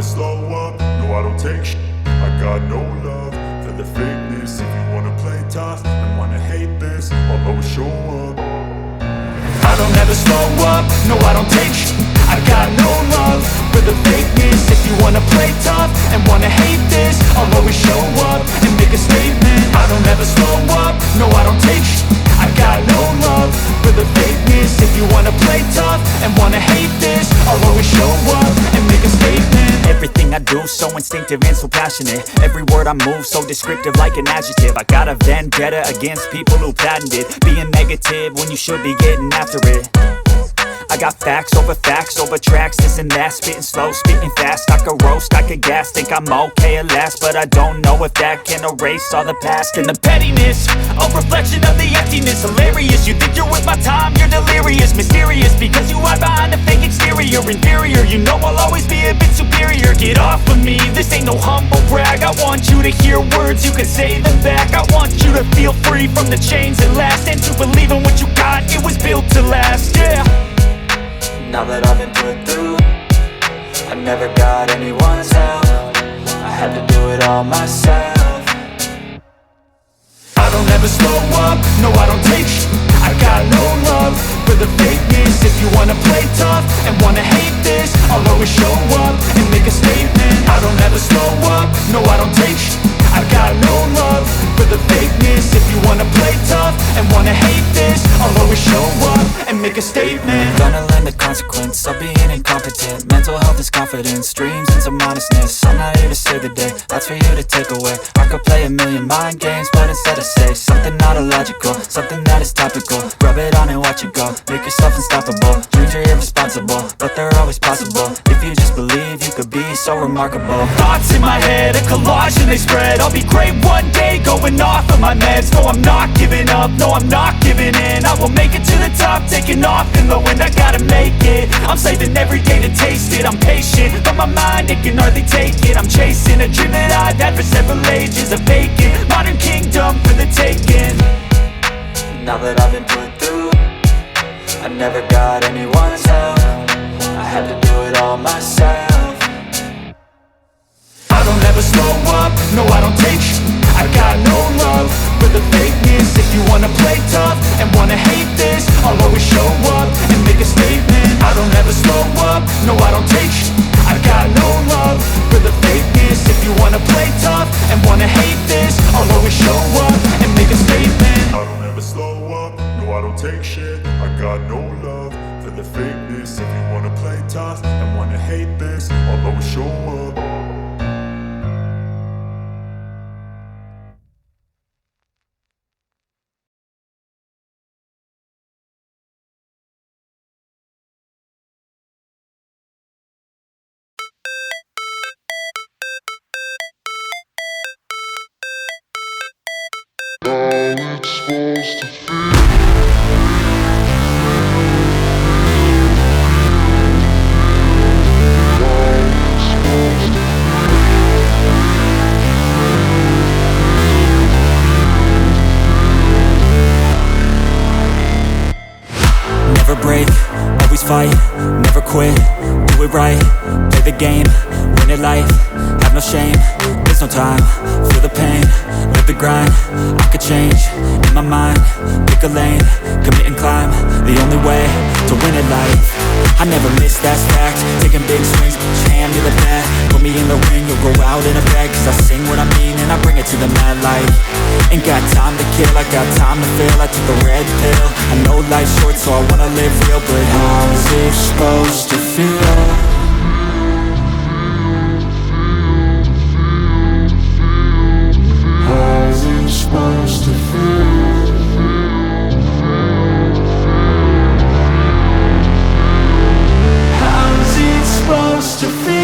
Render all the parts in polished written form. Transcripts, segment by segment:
never slow up, no I don't take shit. I got no love for the fakeness. If you wanna play tough and wanna hate this, I'll always show up. I don't ever slow up, no I don't take shit. I got no love for the fakeness. If you wanna play tough and wanna hate this, I'll always show up and make a statement. I don't ever slow up, no I don't take shit. I got no love for the fakeness. If you wanna play tough and wanna hate this, I'll always show up and make a statement. Everything I do so instinctive and so passionate. Every word I move so descriptive like an adjective. I got a vendetta against people who patented being negative when you should be getting after it. I got facts over tracks, this and that. Spitting slow, spitting fast. I could roast, I could gas. Think I'm okay at last, but I don't know if that can erase all the past. And the pettiness, a reflection of the emptiness. Hilarious, you think you're with my time, you're delirious. Mysterious, because you hide behind a fake exterior. Inferior, you know I'll always be a bit superior. Get off of me, this ain't no humble brag. I want you to hear words, you can say them back. I want you to feel free from the chains that last, and to believe in what you got, it was built to last, yeah. Now that I've been put through, I never got anyone's help. I had to do it all myself. I don't ever slow up, no I don't take shit. I got no love for the fakeness. If you wanna play tough and wanna hate this, I'll always show up and make a statement. I don't ever slow up, no I don't take shit. I got no love for the fakeness. If you wanna play tough and wanna hate this, I'll always show up and make a statement. Gonna learn the consequence of being incompetent. Mental health is confidence, dreams and some honestness. I'm not here to save the day, that's for you to take away. I could play a million mind games, but instead I say something not illogical, something that is topical. Rub it on and watch it go, make yourself unstoppable. Dreams are irresponsible, but they're always possible. If you just believe, you could be so remarkable. Thoughts in my head, a collage and they spread. I'll be great one day, going off of my meds. No, I'm not giving up, no, I'm not giving in. I will make it to the top, taking off in the wind. I gotta make it, I'm saving every day to taste it. I'm patient, but my mind, it can hardly take it. I'm chasing a dream that I've had for several ages. A vacant, modern kingdom for the taking. Now that I've been put through, I never got anyone's help. I had to do it all myself. I don't ever slow up, no I don't take shit. I got no love for the fakeness. If you wanna play tough and wanna hate this, I'll always show up and make a statement. I don't ever slow up, no I don't take shit. I got no love for the fakeness. If you wanna play tough and wanna hate this, I'll always show up and make a statement. I don't ever slow up, no I don't take shit. I got no love for the fakeness. If you wanna play tough and wanna hate this, I'll always show up. Never break, always fight, never quit, do it right, play the game, win it life, have no shame, there's no time, feel the pain, live the grind, I could change, in my mind, pick a lane, commit and climb, the only way to win at life. I never miss, that's fact, taking big swings, put your hand to the bat, put me in the ring, you'll go out in a bag, cause I sing what I mean and I bring it to the mad light. Ain't got time to kill, I got time to feel, I took a red pill, I know life's short so I wanna live real, but how's it supposed to feel? How's it supposed to feel? How's it supposed to feel?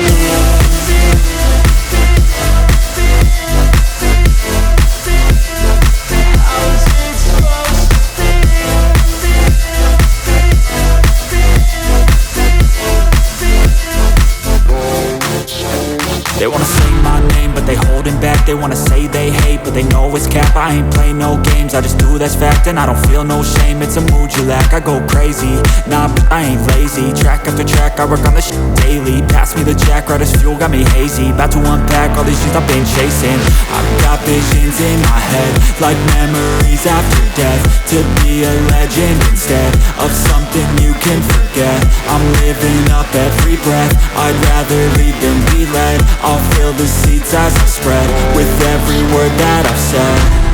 They wanna say my name, but they holding back. They wanna say they hate, but they know it's cap. I ain't play no games, I just do that's fact. And I don't feel no shame, it's a mood you lack. I go crazy, nah, but I ain't lazy. Track after track, I work on this shit daily. Pass me the jack, right as fuel, got me hazy. About to unpack all these things I've been chasing. I've got visions in my head, like memories after death. To be a legend instead of something you can forget. I'm living up every breath, I'd rather lead than be led. I'll fill the seats as I spread with every word that I've said.